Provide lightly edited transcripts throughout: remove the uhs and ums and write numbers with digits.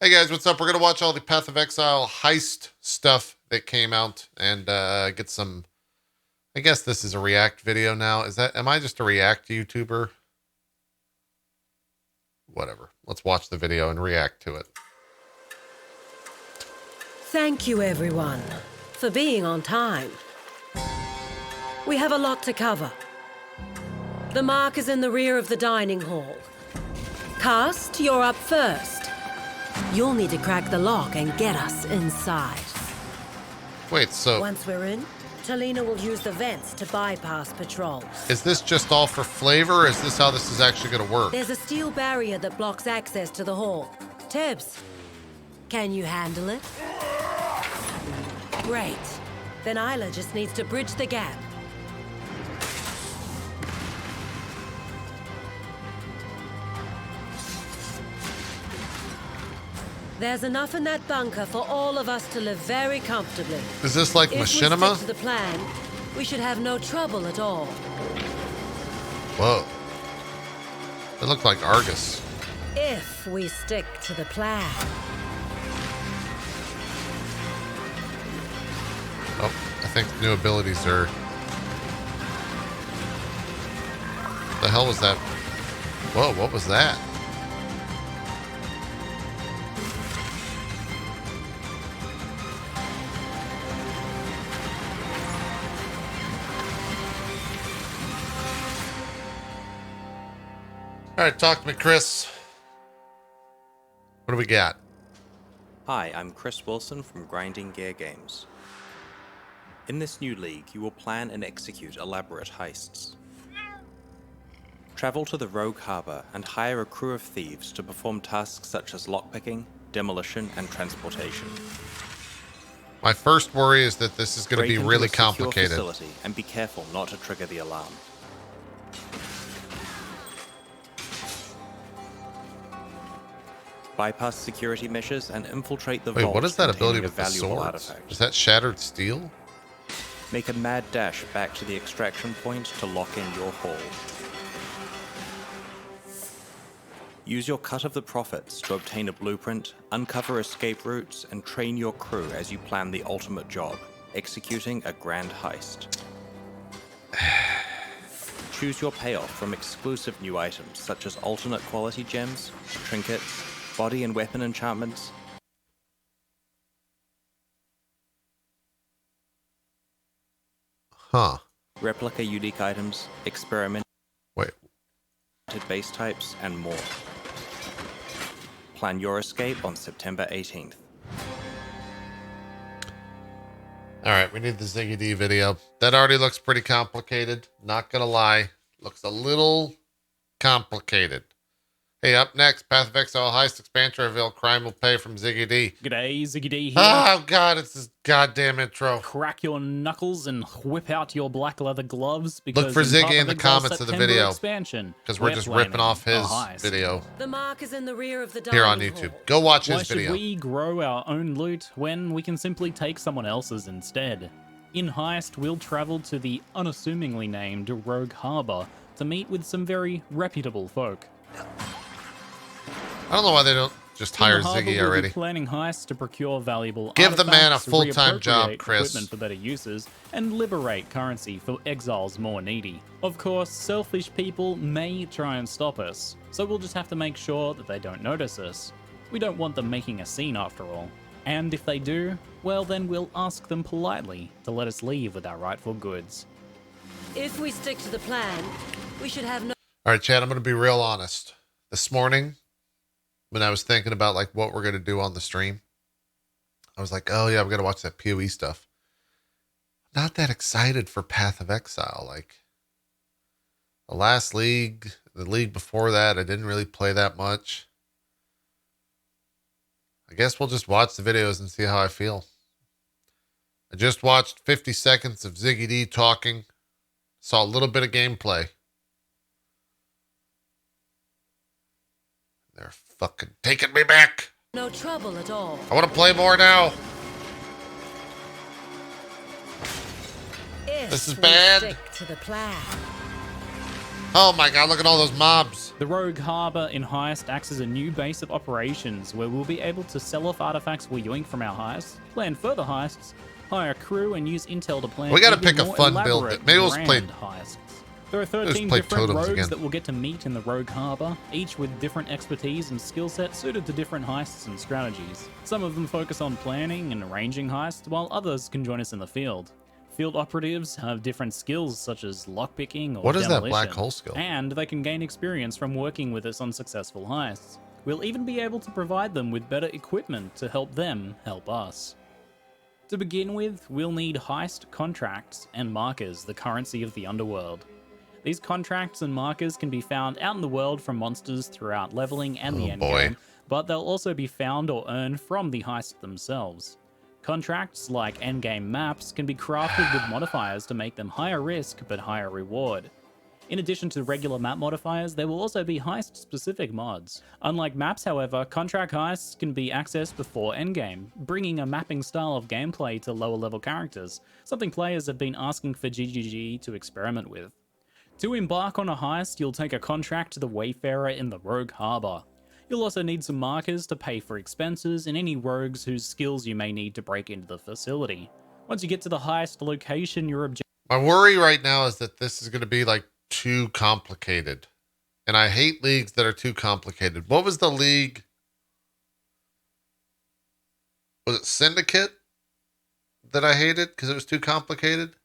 Hey guys, what's up? We're gonna watch all the Path of Exile heist stuff that came out and get some. I guess this is a React video now. Am I just a React YouTuber? Whatever. Let's watch the video and react to it. Thank you, everyone, for being on time. We have a lot to cover. The mark is in the rear of the dining hall. Cast, you're up first. You'll need to crack the lock and get us inside. Wait, so Once we're in, Talina will use the vents to bypass patrols. is this just all for flavor, or is this how this is actually gonna work? There's a steel barrier that blocks access to the hall. Tebs, can you handle it? Great. Then Isla just needs to bridge the gap. There's enough in that bunker for all of us to live very comfortably. Is this like If we machinima? stick to the plan, we should have no trouble at all. Whoa. It looked like Argus. If we stick to the plan. Oh, I think new abilities are... The hell was that? Whoa, what was that? All right, talk to me, Chris. What do we got? Hi, I'm Chris Wilson from Grinding Gear Games. In this new league, you will plan and execute elaborate heists. Travel to the Rogue Harbor and hire a crew of thieves to perform tasks such as lockpicking, demolition, and transportation. My first worry is that this is going to be Break into really a secure complicated. facility and be careful not to trigger the alarm. Bypass security measures and infiltrate the Wait, vault what is that ability containing a with the valuable swords? artifact. Is that shattered steel? Make a mad dash back to the extraction point to lock in your haul. Use your cut of the profits to obtain a blueprint, uncover escape routes, and train your crew as you plan the ultimate job, executing a grand heist. Choose your payoff from exclusive new items such as alternate quality gems, trinkets, body and weapon enchantments, Huh. replica unique items, experimented Wait. base types, and more. Plan your escape on September 18th. All right, we need the Ziggy D video. That already looks pretty complicated. Not going to lie. Looks a little complicated. Hey, up next, Path of Exile Heist expansion reveal. Crime will pay from Ziggy D. G'day, Ziggy D here. Oh, God, it's this goddamn intro. Crack your knuckles and whip out your black leather gloves. Because Look for in Ziggy Path in of the Exile comments of the September video. Expansion, Because we're just ripping off his video The mark is in the rear of the dining here on hall. YouTube. Go watch Why his should video. we grow our own loot when we can simply take someone else's instead? In Heist, we'll travel to the unassumingly named Rogue Harbor to meet with some very reputable folk. I don't know why they don't just In hire the harbor, Ziggy we'll be already. planning heists to procure valuable Give the man a artifacts, full-time job, reappropriate Chris. equipment for better uses, and liberate currency for exiles more needy. Of course, selfish people may try and stop us, so we'll just have to make sure that they don't notice us. We don't want them making a scene after all. And if they do, well then we'll ask them politely to let us leave with our rightful goods. If we stick to the plan, we should have no... All right, Chad, I'm going to be real honest. This morning, when I was thinking about like what we're going to do on the stream, I was like, oh yeah, I'm going to watch that PoE stuff. Not that excited for Path of Exile. Like the last league, the league before that, I didn't really play that much. I guess we'll just watch the videos and see how I feel. I just watched 50 seconds of Ziggy D talking. Saw a little bit of gameplay. They're fucking taking me back. No trouble at all. I want to play more now. If This is we bad. stick to the plan. Oh my god, look at all those mobs. The Rogue Harbor in Heist acts as a new base of operations where we'll be able to sell off artifacts we yoink from our heists, plan further heists, hire crew, and use intel to plan We gotta even pick a more fun build. elaborate Maybe let's play- grand heists. There are 13 Let's play different totems rogues again. that we'll get to meet in the Rogue Harbor, each with different expertise and skill sets suited to different heists and strategies. Some of them focus on planning and arranging heists, while others can join us in the field. Field operatives have different skills such as lockpicking or What is that demolition, black hole skill? and they can gain experience from working with us on successful heists. We'll even be able to provide them with better equipment to help them help us. To begin with, we'll need heist contracts and markers, the currency of the underworld. These contracts and markers can be found out in the world from monsters throughout leveling and the Oh, endgame, boy. but they'll also be found or earned from the heist themselves. Contracts, like endgame maps, can be crafted with modifiers to make them higher risk but higher reward. In addition to regular map modifiers, there will also be heist-specific mods. Unlike maps, however, contract heists can be accessed before endgame, bringing a mapping style of gameplay to lower-level characters, something players have been asking for GGG to experiment with. To embark on a heist, you'll take a contract to the Wayfarer in the Rogue Harbor. You'll also need some markers to pay for expenses and any rogues whose skills you may need to break into the facility. Once you get to the heist location, your objective My worry right now is that this is going to be like too complicated. And I hate leagues that are too complicated. What was the league? Was it Syndicate that I hated because it was too complicated?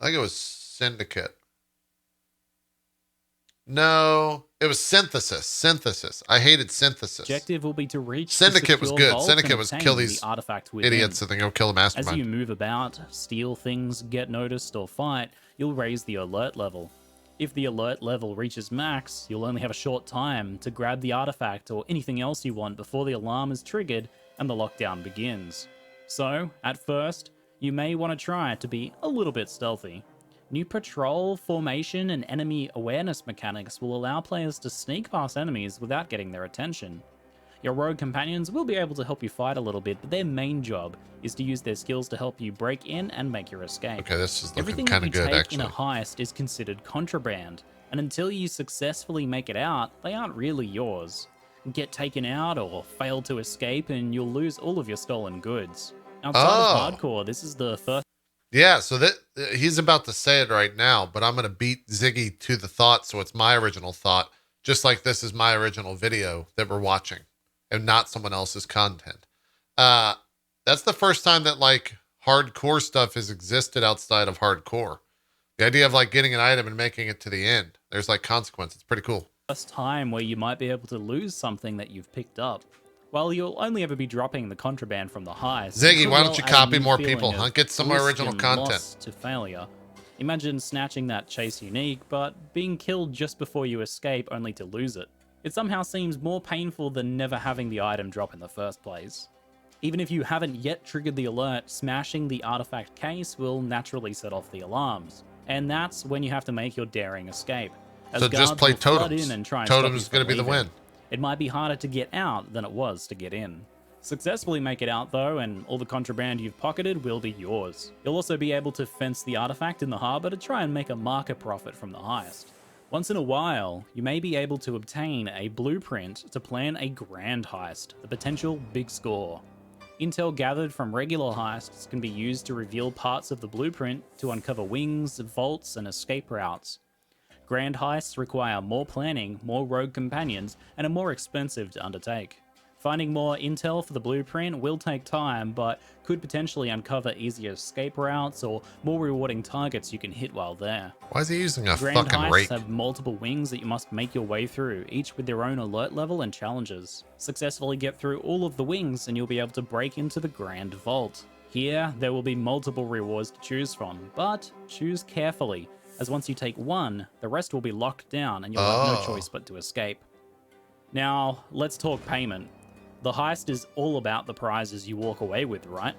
I think it was Syndicate. No, it was Synthesis. I hated Synthesis. will be to reach Syndicate the was secure good. vault Syndicate and was obtain kill the these artifact within. Idiots and then go kill the As you mastermind. move about, steal things, get noticed, or fight, you'll raise the alert level. If the alert level reaches max, you'll only have a short time to grab the artifact or anything else you want before the alarm is triggered and the lockdown begins. So, at first, you may want to try to be a little bit stealthy. New patrol, formation, and enemy awareness mechanics will allow players to sneak past enemies without getting their attention. Your rogue companions will be able to help you fight a little bit, but their main job is to use their skills to help you break in and make your escape. Okay, this is looking Everything kind that of you good, take actually. in a heist is considered contraband, and until you successfully make it out, they aren't really yours. Get taken out or fail to escape and you'll lose all of your stolen goods. Outside of hardcore, this is the first Yeah, so that he's about to say it right now, but I'm going to beat Ziggy to the thought, so it's my original thought, just like this is my original video that we're watching and not someone else's content. That's the first time that like hardcore stuff has existed outside of hardcore. The idea of like getting an item and making it to the end. There's like consequence. It's pretty cool. time where you might be able to lose something that you've picked up. While you'll only ever be dropping the contraband from the heist, it Ziggy, could why well don't you add a copy new more feeling people, of huh? Get some risk original and content. loss to failure. Imagine snatching that chase unique, but being killed just before you escape only to lose it. It somehow seems more painful than never having the item drop in the first place. Even if you haven't yet triggered the alert, smashing the artifact case will naturally set off the alarms. And that's when you have to make your daring escape. As So just guards play will flood totems. in and try and Totems stop you is going to from be the leaving. win. It might be harder to get out than it was to get in. Successfully make it out though, and all the contraband you've pocketed will be yours. You'll also be able to fence the artifact in the harbor to try and make a marker profit from the heist. Once in a while, you may be able to obtain a blueprint to plan a grand heist, the potential big score. Intel gathered from regular heists can be used to reveal parts of the blueprint to uncover wings, vaults, and escape routes. Grand heists require more planning, more rogue companions, and are more expensive to undertake. Finding more intel for the blueprint will take time, but could potentially uncover easier escape routes or more rewarding targets you can hit while there. Why is he using a Grand fucking heists rake? have multiple wings that you must make your way through, each with their own alert level and challenges. Successfully get through all of the wings and you'll be able to break into the Grand Vault. Here, there will be multiple rewards to choose from, but choose carefully, as once you take one, the rest will be locked down and you'll have no choice but to escape. Now, let's talk payment. The heist is all about the prizes you walk away with, right?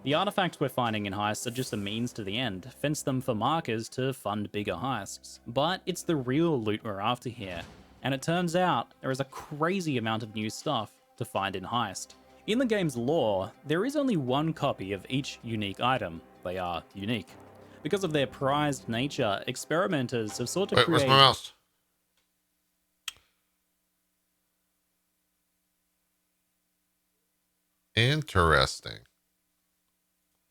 The artifacts we're finding in heists are just a means to the end, fence them for markers to fund bigger heists. But it's the real loot we're after here, and it turns out there is a crazy amount of new stuff to find in Heist. In the game's lore, there is only one copy of each unique item. They are unique. Because of their prized nature, experimenters have sought to Wait, where's create my mouse? Interesting.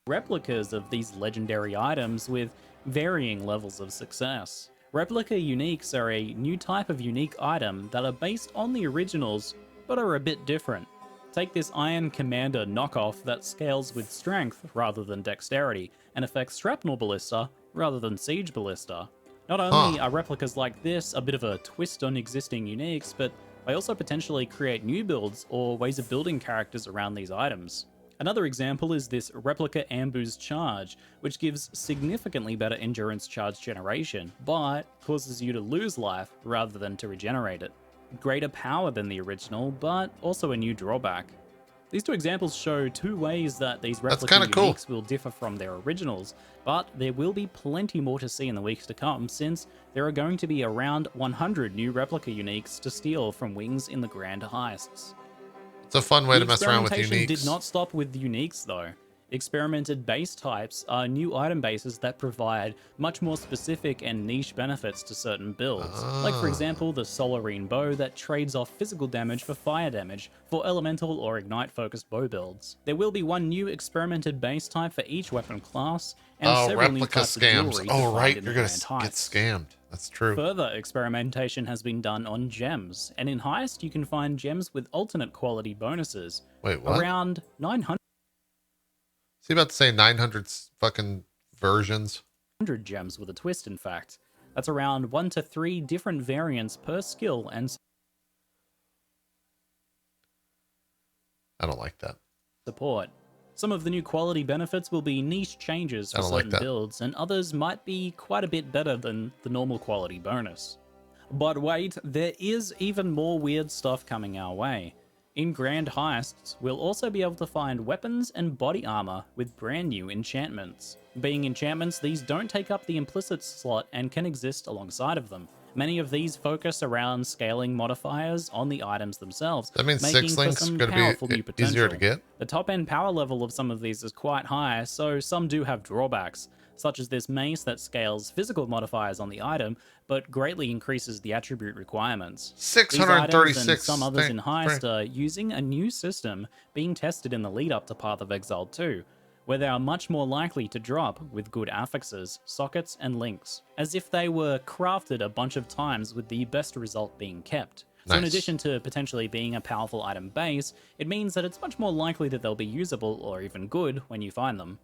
replicas of these legendary items with varying levels of success. Replica uniques are a new type of unique item that are based on the originals, but are a bit different. Take this Iron Commander knockoff that scales with strength rather than dexterity, and affects Shrapnel Ballista rather than Siege Ballista. Not only are replicas like this a bit of a twist on existing uniques, but they also potentially create new builds or ways of building characters around these items. Another example is this Replica Ambu's Charge, which gives significantly better endurance charge generation, but causes you to lose life rather than to regenerate it. Greater power than the original, but also a new drawback. These two examples show two ways that these replica kinda cool. uniques will differ from their originals, but there will be plenty more to see in the weeks to come, since there are going to be around 100 new replica uniques to steal from Wings in the Grand Heists. It's a fun way The to mess around with experimentation uniques. did not stop with uniques though. Experimented base types are new item bases that provide much more specific and niche benefits to certain builds. Like for example, the Solarine Bow that trades off physical damage for fire damage for elemental or ignite focused bow builds. There will be one new experimented base type for each weapon class, and several new replica types of scams. jewelry to Oh, find right. in You're the going Grand to get Heists. scammed. That's true. Further experimentation has been done on gems, and in Heist you can find gems with alternate quality bonuses. Wait, what? Around 900 Is he about to say 900 fucking versions? gems with a twist, in fact. That's around 1 to 3 different variants per skill and I don't like that. support. Some of the new quality benefits will be niche changes I for don't like certain that. builds, and others might be quite a bit better than the normal quality bonus. But wait, there is even more weird stuff coming our way. In Grand Heists, we'll also be able to find weapons and body armor with brand new enchantments. Being enchantments, these don't take up the implicit slot and can exist alongside of them. Many of these focus around scaling modifiers on the items themselves, That means making six for links some going powerful to new be potential. easier to get. The top end power level of some of these is quite high, so some do have drawbacks, such as this mace that scales physical modifiers on the item, but greatly increases the attribute requirements. These items 636. and some others in Frank. Heist are using a new system being tested in the lead up to Path of Exile 2, where they are much more likely to drop with good affixes, sockets, and links, as if they were crafted a bunch of times with the best result being kept. So in Nice. addition to potentially being a powerful item base, it means that it's much more likely that they'll be usable or even good when you find them.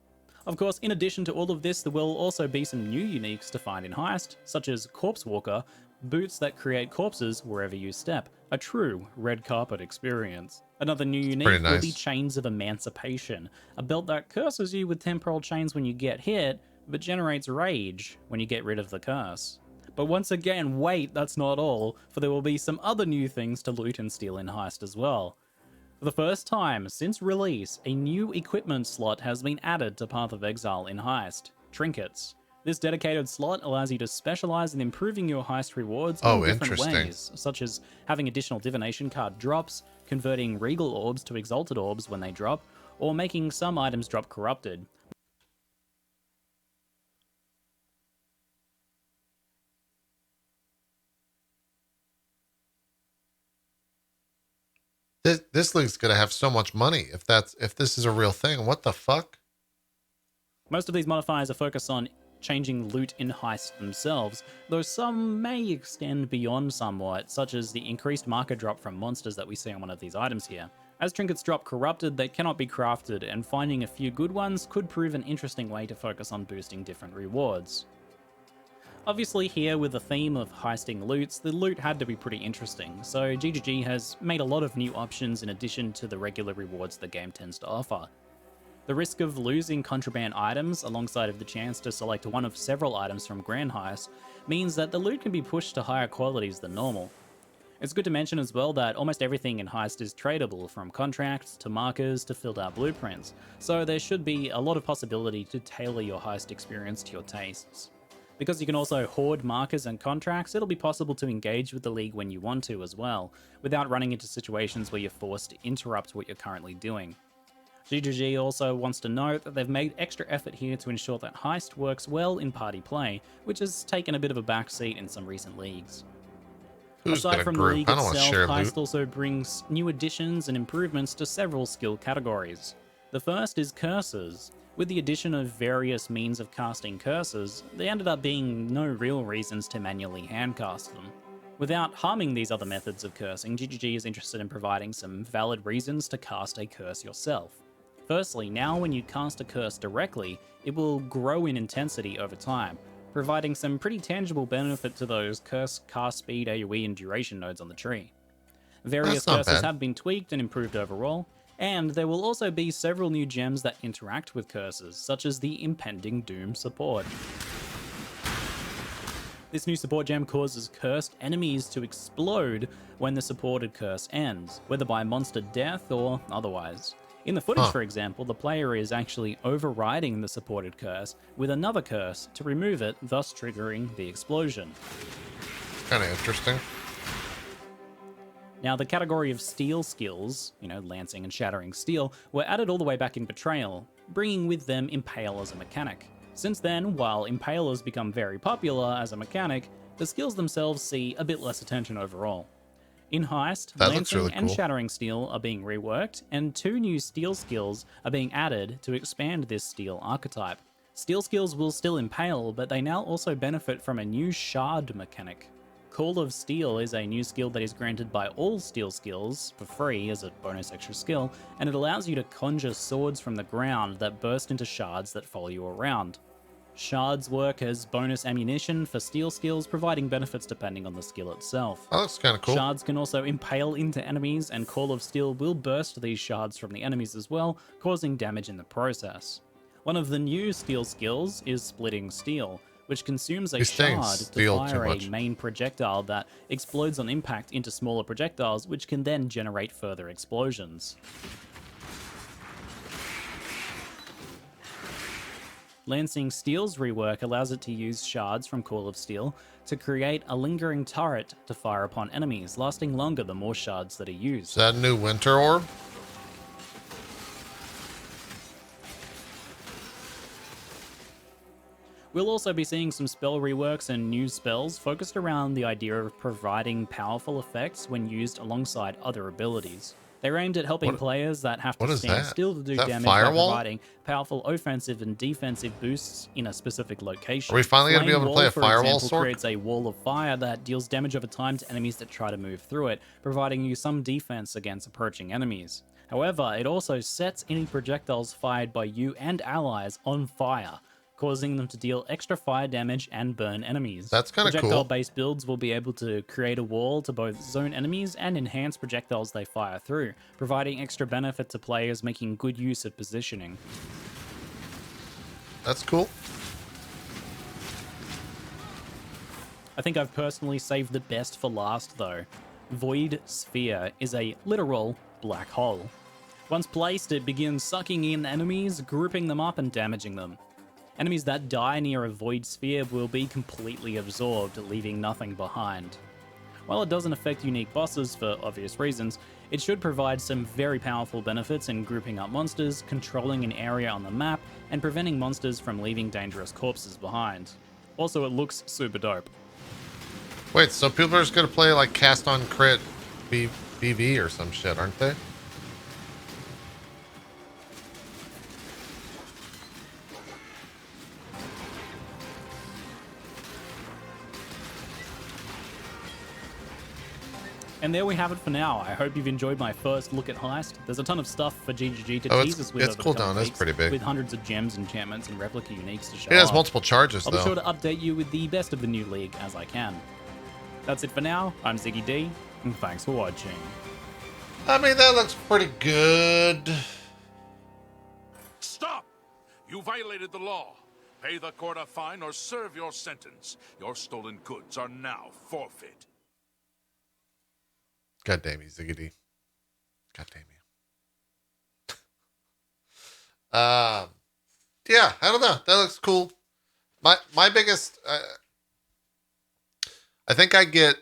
Of course, in addition to all of this, there will also be some new uniques to find in Heist, such as Corpse Walker, boots that create corpses wherever you step, a true red carpet experience. Another new unique pretty will be nice. Chains of Emancipation, a belt that curses you with temporal chains when you get hit, but generates rage when you get rid of the curse. But once again, wait, that's not all, for there will be some other new things to loot and steal in Heist as well. For the first time since release, a new equipment slot has been added to Path of Exile in Heist, Trinkets. This dedicated slot allows you to specialize in improving your Heist rewards in different interesting. ways, such as having additional divination card drops, converting regal orbs to exalted orbs when they drop, or making some items drop corrupted. This league's gonna have so much money if this is a real thing. What the fuck? Most of these modifiers are focused on changing loot in Heist themselves, though some may extend beyond somewhat, such as the increased marker drop from monsters that we see on one of these items here. As trinkets drop corrupted, they cannot be crafted, and finding a few good ones could prove an interesting way to focus on boosting different rewards. Obviously here, with the theme of heisting loots, the loot had to be pretty interesting, so GGG has made a lot of new options in addition to the regular rewards the game tends to offer. The risk of losing contraband items, alongside of the chance to select one of several items from Grand Heist, means that the loot can be pushed to higher qualities than normal. It's good to mention as well that almost everything in Heist is tradable, from contracts to markers to filled out blueprints, so there should be a lot of possibility to tailor your Heist experience to your tastes. Because you can also hoard markers and contracts, it'll be possible to engage with the League when you want to as well, without running into situations where you're forced to interrupt what you're currently doing. GGG also wants to note that they've made extra effort here to ensure that Heist works well in party play, which has taken a bit of a backseat in some recent leagues. Who's Aside gonna from the group? league I don't want to itself, share Heist loot. also brings new additions and improvements to several skill categories. The first is curses. With the addition of various means of casting curses, there ended up being no real reasons to manually handcast them. Without harming these other methods of cursing, GGG is interested in providing some valid reasons to cast a curse yourself. Firstly, now when you cast a curse directly, it will grow in intensity over time, providing some pretty tangible benefit to those curse cast speed, AoE, and duration nodes on the tree. Various That's not curses bad. have been tweaked and improved overall, and there will also be several new gems that interact with curses, such as the impending Doom support. This new support gem causes cursed enemies to explode when the supported curse ends, whether by monster death or otherwise. In the footage, for example, the player is actually overriding the supported curse with another curse to remove it, thus triggering the explosion. Kind of interesting. Now, the category of steel skills, lancing and shattering steel, were added all the way back in Betrayal, bringing with them Impale as a mechanic. Since then, while Impale has become very popular as a mechanic, the skills themselves see a bit less attention overall. In Heist, That looks lancing really and cool. shattering steel are being reworked, and 2 new steel skills are being added to expand this steel archetype. Steel skills will still impale, but they now also benefit from a new shard mechanic. Call of Steel is a new skill that is granted by all steel skills for free as a bonus extra skill, and it allows you to conjure swords from the ground that burst into shards that follow you around. Shards work as bonus ammunition for steel skills, providing benefits depending on the skill itself. That looks kind of cool. Shards can also impale into enemies, and Call of Steel will burst these shards from the enemies as well, causing damage in the process. One of the new steel skills is Splitting Steel, which consumes a He's saying shard to steel too fire a much. main projectile that explodes on impact into smaller projectiles, which can then generate further explosions. Lancing Steel's rework allows it to use shards from Call of Steel to create a lingering turret to fire upon enemies, lasting longer the more shards that are Is used. that a new winter orb? We'll also be seeing some spell reworks and new spells focused around the idea of providing powerful effects when used alongside other abilities. They're aimed at helping players that have what to is stand that? still to do Is that damage firewall? by providing powerful offensive and defensive boosts in a specific location. Are we finally going to be Flame able to play Wall, a for firewall example, sword? creates a wall of fire that deals damage over time to enemies that try to move through it, providing you some defense against approaching enemies. However, it also sets any projectiles fired by you and allies on fire, causing them to deal extra fire damage and burn enemies. That's kinda cool. Projectile-based builds will be able to create a wall to both zone enemies and enhance projectiles they fire through, providing extra benefit to players making good use of positioning. That's cool. I think I've personally saved the best for last though. Void Sphere is a literal black hole. Once placed, it begins sucking in enemies, grouping them up and damaging them. Enemies that die near a void sphere will be completely absorbed, leaving nothing behind. While it doesn't affect unique bosses for obvious reasons, it should provide some very powerful benefits in grouping up monsters, controlling an area on the map, and preventing monsters from leaving dangerous corpses behind. Also, it looks super dope. Wait, so people are just going to play like cast on crit BV or some shit, aren't they? And there we have it for now. I hope you've enjoyed my first look at Heist. There's a ton of stuff for GGG to tease us with it's over cool the coming down. It's weeks, pretty big. with hundreds of gems, enchantments, and replica uniques to show It has off. multiple charges, I'll though. be sure to update you with the best of the new league as I can. That's it for now. I'm Ziggy D, and thanks for watching. I mean, that looks pretty good. Stop! You violated the law. Pay the court a fine or serve your sentence. Your stolen goods are now forfeit. God damn you, Ziggy D. God damn you. Yeah, I don't know. That looks cool. My biggest, I think I get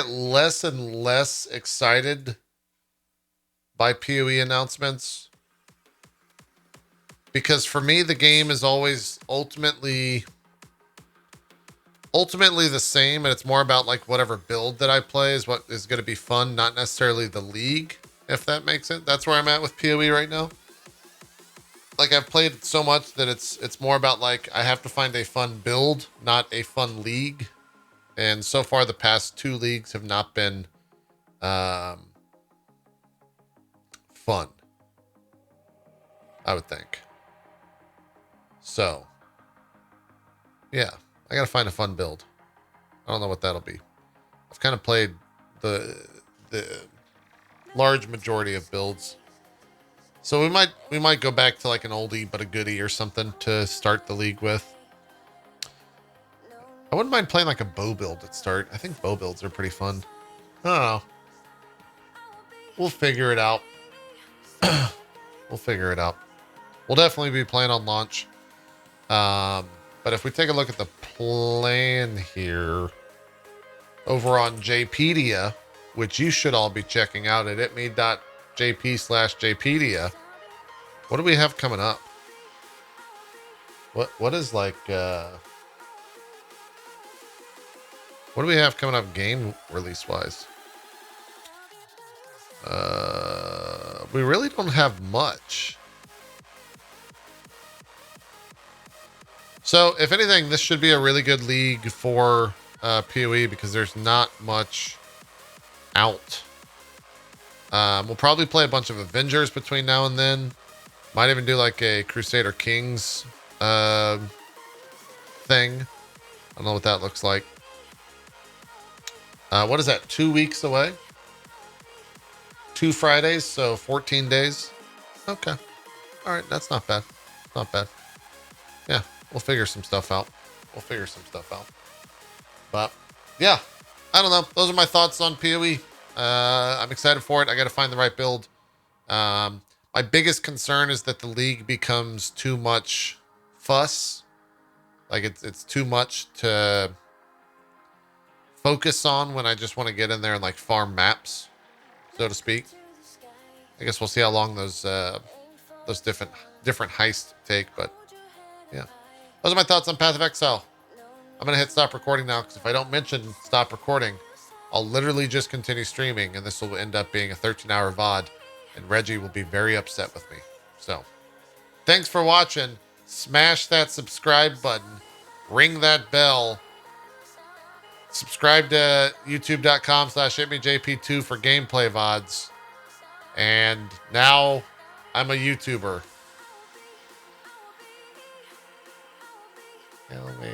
less and less excited by PoE announcements. Because for me, the game is always ultimately the same, and it's more about like whatever build that I play is what is going to be fun, not necessarily the league, if that makes sense. That's where I'm at with PoE right now. Like I've played so much that it's more about like I have to find a fun build, not a fun league. And so far, the past 2 leagues have not been fun, I would think. So, yeah, I gotta find a fun build. I don't know what that'll be. I've kind of played the large majority of builds. So we might go back to like an oldie but a goodie or something to start the league with. I wouldn't mind playing like a bow build at start. I think bow builds are pretty fun. I don't know. We'll figure it out. We'll figure it out. We'll definitely be playing on launch. But if we take a look at the plan here over on JPedia, which you should all be checking out at itme.jp/jpedia. What do we have coming up? What is like what do we have coming up game release wise? We really don't have much. So if anything, this should be a really good league for PoE because there's not much out. We'll probably play a bunch of Avengers between now and then. Might even do like a Crusader Kings thing. I don't know what that looks like. What is that? 2 weeks away? 2 Fridays, so 14 days. Okay. All right, that's not bad. Not bad. Yeah, we'll figure some stuff out. But yeah, I don't know. Those are my thoughts on PoE. I'm excited for it. I got to find the right build. My biggest concern is that the league becomes too much fuss. Like it's too much to focus on when I just want to get in there and like farm maps, so to speak. I guess we'll see how long those different heists take, but yeah. Those are my thoughts on Path of Exile. I'm going to hit stop recording now because if I don't mention stop recording, I'll literally just continue streaming and this will end up being a 13-hour VOD and Reggie will be very upset with me. So, thanks for watching. Smash that subscribe button. Ring that bell. Subscribe to youtube.com/itmeJP2 for gameplay VODs. And now I'm a YouTuber. Kill me.